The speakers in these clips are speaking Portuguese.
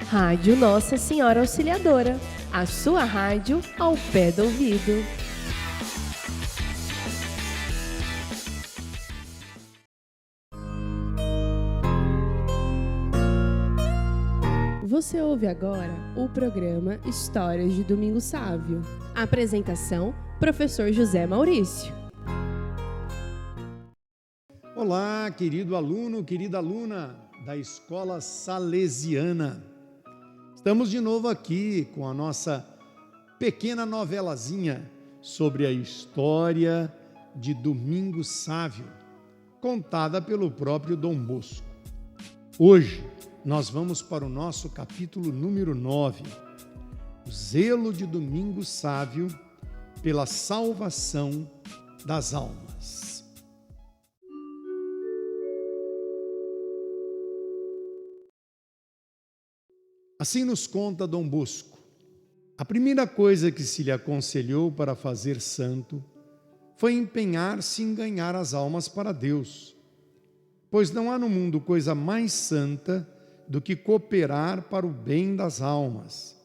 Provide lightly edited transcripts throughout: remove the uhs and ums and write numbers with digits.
Rádio Nossa Senhora Auxiliadora, a sua rádio ao pé do ouvido. Você ouve agora o programa Histórias de Domingo Sávio. Apresentação, professor José Maurício. Olá, querido aluno, querida aluna da Escola Salesiana. Estamos de novo aqui com a nossa pequena novelazinha sobre a história de Domingo Sávio, contada pelo próprio Dom Bosco. Hoje nós vamos para o nosso capítulo número 9, o zelo de Domingo Sávio pela salvação das almas. Assim nos conta Dom Bosco. A primeira coisa que se lhe aconselhou para fazer santo foi empenhar-se em ganhar as almas para Deus, pois não há no mundo coisa mais santa do que cooperar para o bem das almas,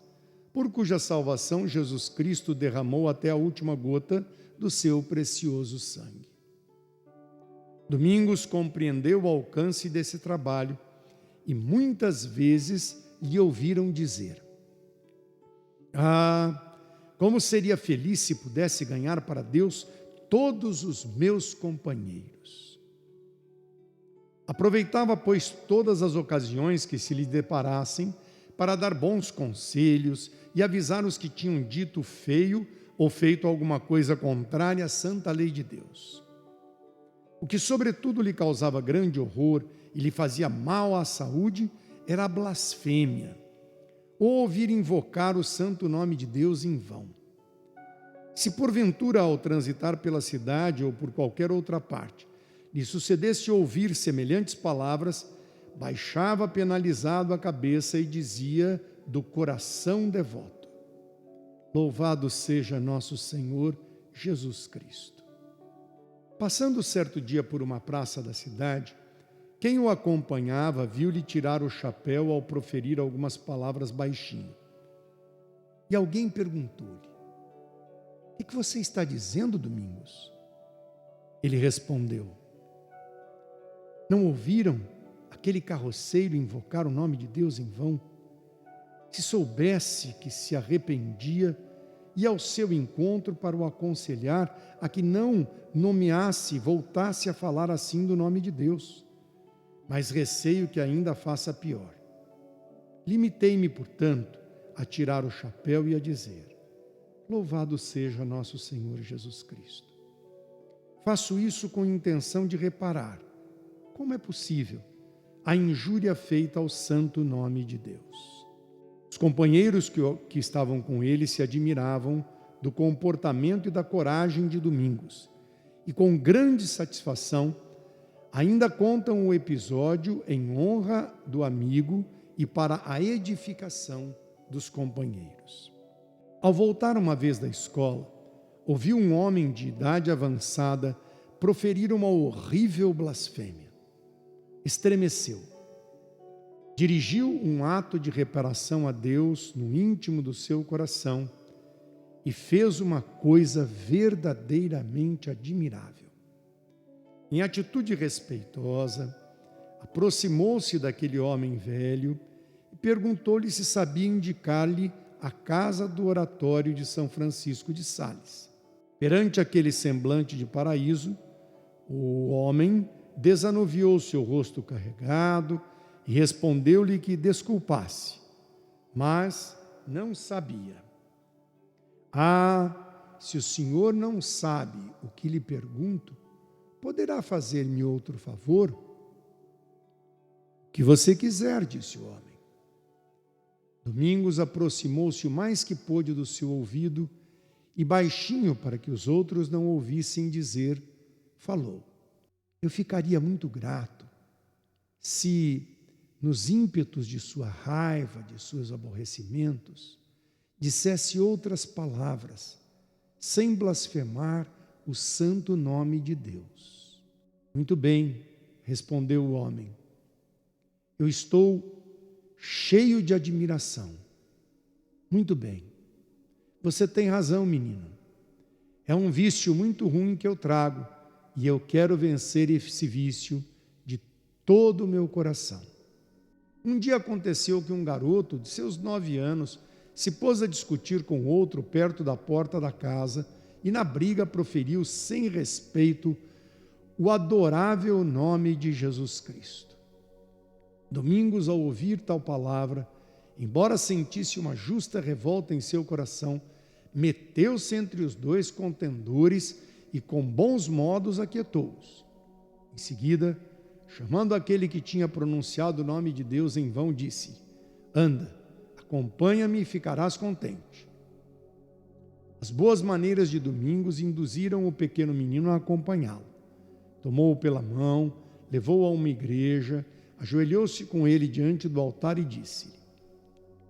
por cuja salvação Jesus Cristo derramou até a última gota do seu precioso sangue. Domingos compreendeu o alcance desse trabalho e muitas vezes lhe ouviram dizer: como seria feliz se pudesse ganhar para Deus todos os meus companheiros. Aproveitava, pois, todas as ocasiões que se lhe deparassem para dar bons conselhos e avisar os que tinham dito feio ou feito alguma coisa contrária à santa lei de Deus. O que sobretudo lhe causava grande horror e lhe fazia mal à saúde era a blasfêmia, ou ouvir invocar o santo nome de Deus em vão. Se porventura, ao transitar pela cidade ou por qualquer outra parte, lhe sucedesse ouvir semelhantes palavras, baixava penalizado a cabeça e dizia do coração devoto: Louvado seja nosso Senhor Jesus Cristo. Passando certo dia por uma praça da cidade, quem o acompanhava viu-lhe tirar o chapéu ao proferir algumas palavras baixinho. E alguém perguntou-lhe: O que você está dizendo, Domingos? Ele respondeu: Não ouviram aquele carroceiro invocar o nome de Deus em vão? Se soubesse que se arrependia, ia ao seu encontro para o aconselhar a que não nomeasse e voltasse a falar assim do nome de Deus. Mas receio que ainda faça pior. Limitei-me, portanto, a tirar o chapéu e a dizer: Louvado seja nosso Senhor Jesus Cristo. Faço isso com intenção de reparar como é possível a injúria feita ao santo nome de Deus. Os companheiros que estavam com ele se admiravam do comportamento e da coragem de Domingos, e com grande satisfação ainda contam o episódio em honra do amigo e para a edificação dos companheiros. Ao voltar uma vez da escola, ouviu um homem de idade avançada proferir uma horrível blasfêmia. Estremeceu. Dirigiu um ato de reparação a Deus no íntimo do seu coração e fez uma coisa verdadeiramente admirável. Em atitude respeitosa, aproximou-se daquele homem velho e perguntou-lhe se sabia indicar-lhe a casa do oratório de São Francisco de Sales. Perante aquele semblante de paraíso, o homem desanuviou seu rosto carregado e respondeu-lhe que desculpasse, mas não sabia. Se o senhor não sabe o que lhe pergunto, poderá fazer-me outro favor? O que você quiser, disse o homem. Domingos aproximou-se o mais que pôde do seu ouvido e baixinho, para que os outros não ouvissem dizer, falou: Eu ficaria muito grato se, nos ímpetos de sua raiva, de seus aborrecimentos, dissesse outras palavras, sem blasfemar o santo nome de Deus. Muito bem, respondeu o homem. Eu estou cheio de admiração. Muito bem, você tem razão, menino. É um vício muito ruim que eu trago e eu quero vencer esse vício de todo o meu coração. Um dia aconteceu que um garoto de seus 9 anos se pôs a discutir com outro perto da porta da casa e na briga proferiu sem respeito o adorável nome de Jesus Cristo. Domingos, ao ouvir tal palavra, embora sentisse uma justa revolta em seu coração, meteu-se entre os dois contendores e com bons modos aquietou-os. Em seguida, chamando aquele que tinha pronunciado o nome de Deus em vão, disse: anda, acompanha-me e ficarás contente. As boas maneiras de Domingos induziram o pequeno menino a acompanhá-lo. Tomou-o pela mão, levou-o a uma igreja, ajoelhou-se com ele diante do altar e disse-lhe: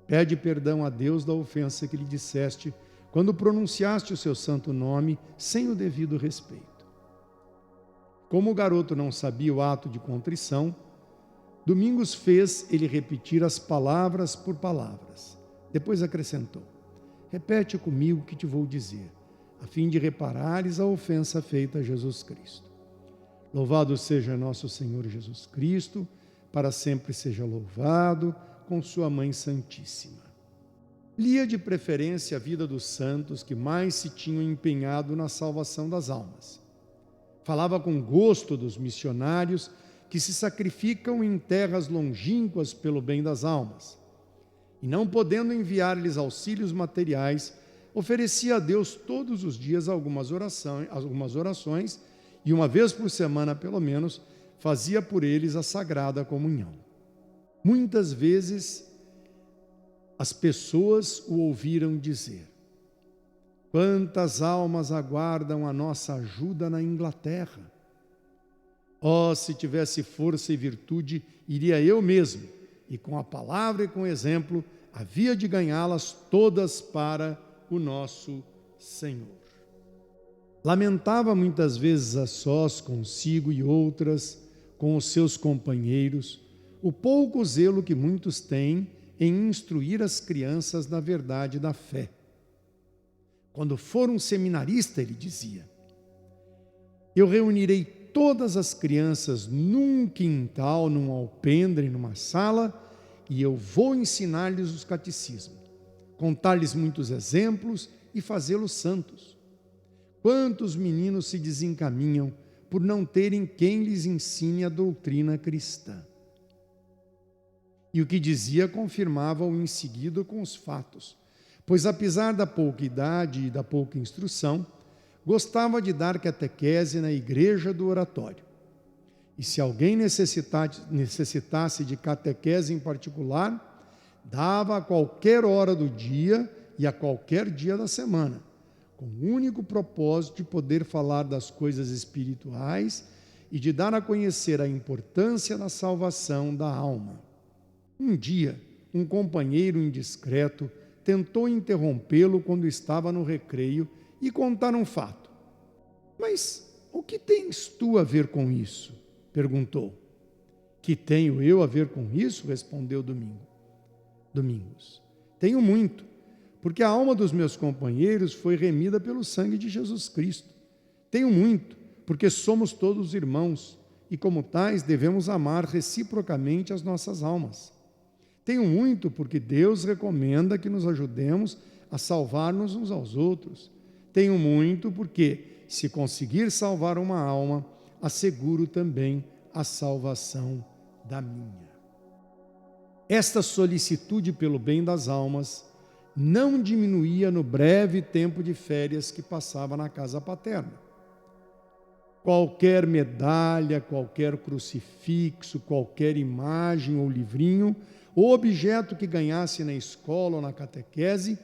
pede perdão a Deus da ofensa que lhe disseste quando pronunciaste o seu santo nome sem o devido respeito. Como o garoto não sabia o ato de contrição, Domingos fez ele repetir as palavras por palavras. Depois acrescentou: repete comigo o que te vou dizer, a fim de reparares a ofensa feita a Jesus Cristo. Louvado seja nosso Senhor Jesus Cristo, para sempre seja louvado, com sua Mãe Santíssima. Lia de preferência a vida dos santos que mais se tinham empenhado na salvação das almas. Falava com gosto dos missionários que se sacrificam em terras longínquas pelo bem das almas. E não podendo enviar-lhes auxílios materiais, oferecia a Deus todos os dias algumas orações e uma vez por semana, pelo menos, fazia por eles a Sagrada Comunhão. Muitas vezes as pessoas o ouviram dizer: quantas almas aguardam a nossa ajuda na Inglaterra? Oh, se tivesse força e virtude, iria eu mesmo, e com a palavra e com o exemplo, havia de ganhá-las todas para o nosso Senhor. Lamentava muitas vezes a sós consigo e outras com os seus companheiros o pouco zelo que muitos têm em instruir as crianças na verdade da fé. Quando for um seminarista, ele dizia: eu reunirei todas as crianças num quintal, num alpendre, numa sala, e eu vou ensinar-lhes os catecismos, contar-lhes muitos exemplos e fazê-los santos. Quantos meninos se desencaminham por não terem quem lhes ensine a doutrina cristã? E o que dizia confirmava-o em seguida com os fatos, pois apesar da pouca idade e da pouca instrução, gostava de dar catequese na igreja do oratório. E se alguém necessitasse de catequese em particular, dava a qualquer hora do dia e a qualquer dia da semana, com o único propósito de poder falar das coisas espirituais e de dar a conhecer a importância da salvação da alma. Um dia, um companheiro indiscreto tentou interrompê-lo quando estava no recreio e contar um fato. Mas o que tens tu a ver com isso? Perguntou. Que tenho eu a ver com isso? Respondeu Domingos. Tenho muito, porque a alma dos meus companheiros foi remida pelo sangue de Jesus Cristo. Tenho muito, porque somos todos irmãos e como tais devemos amar reciprocamente as nossas almas. Tenho muito, porque Deus recomenda que nos ajudemos a salvar-nos uns aos outros. Tenho muito, porque se conseguir salvar uma alma, asseguro também a salvação da minha. Esta solicitude pelo bem das almas não diminuía no breve tempo de férias que passava na casa paterna. Qualquer medalha, qualquer crucifixo, qualquer imagem ou livrinho, ou objeto que ganhasse na escola ou na catequese,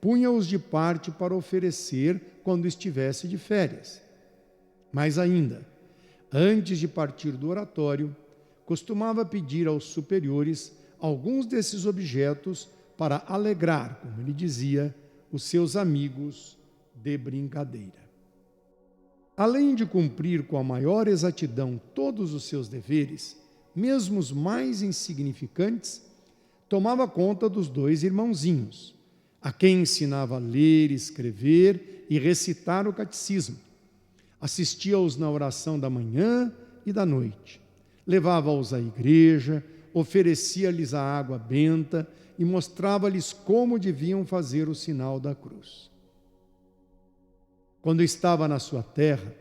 punha-os de parte para oferecer quando estivesse de férias. Mais ainda, antes de partir do oratório, costumava pedir aos superiores alguns desses objetos para alegrar, como ele dizia, os seus amigos de brincadeira. Além de cumprir com a maior exatidão todos os seus deveres, mesmo os mais insignificantes, tomava conta dos 2 irmãozinhos, a quem ensinava a ler, escrever e recitar o catecismo. Assistia-os na oração da manhã e da noite. Levava-os à igreja, oferecia-lhes a água benta e mostrava-lhes como deviam fazer o sinal da cruz. Quando estava na sua terra,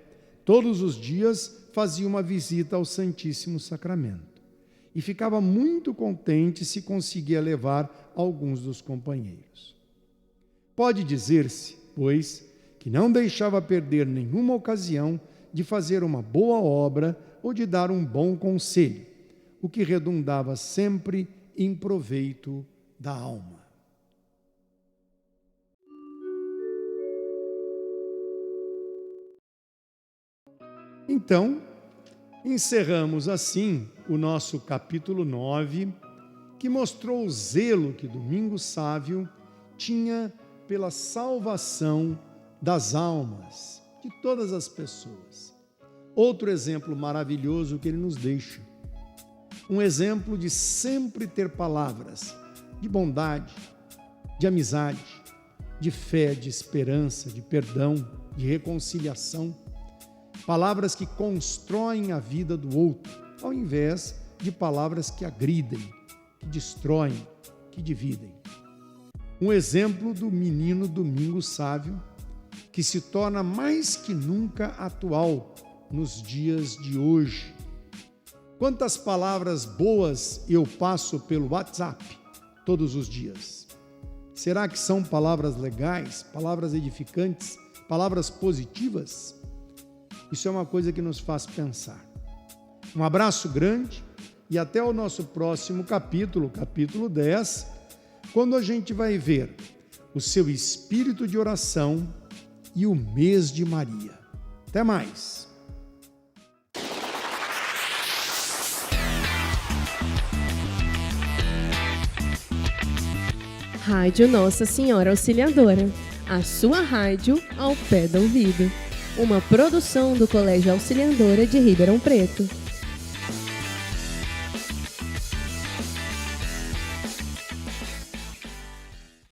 todos os dias fazia uma visita ao Santíssimo Sacramento e ficava muito contente se conseguia levar alguns dos companheiros. Pode dizer-se, pois, que não deixava perder nenhuma ocasião de fazer uma boa obra ou de dar um bom conselho, o que redundava sempre em proveito da alma. Então, encerramos assim o nosso capítulo 9, que mostrou o zelo que Domingos Sávio tinha pela salvação das almas de todas as pessoas. Outro exemplo maravilhoso que ele nos deixa. Um exemplo de sempre ter palavras de bondade, de amizade, de fé, de esperança, de perdão, de reconciliação. Palavras que constroem a vida do outro, ao invés de palavras que agridem, que destroem, que dividem. Um exemplo do menino Domingos Sávio, que se torna mais que nunca atual nos dias de hoje. Quantas palavras boas eu passo pelo WhatsApp todos os dias? Será que são palavras legais, palavras edificantes, palavras positivas? Isso é uma coisa que nos faz pensar. Um abraço grande e até o nosso próximo capítulo, capítulo 10, quando a gente vai ver o seu espírito de oração e o mês de Maria. Até mais! Rádio Nossa Senhora Auxiliadora, a sua rádio ao pé do ouvido. Uma produção do Colégio Auxiliadora de Ribeirão Preto.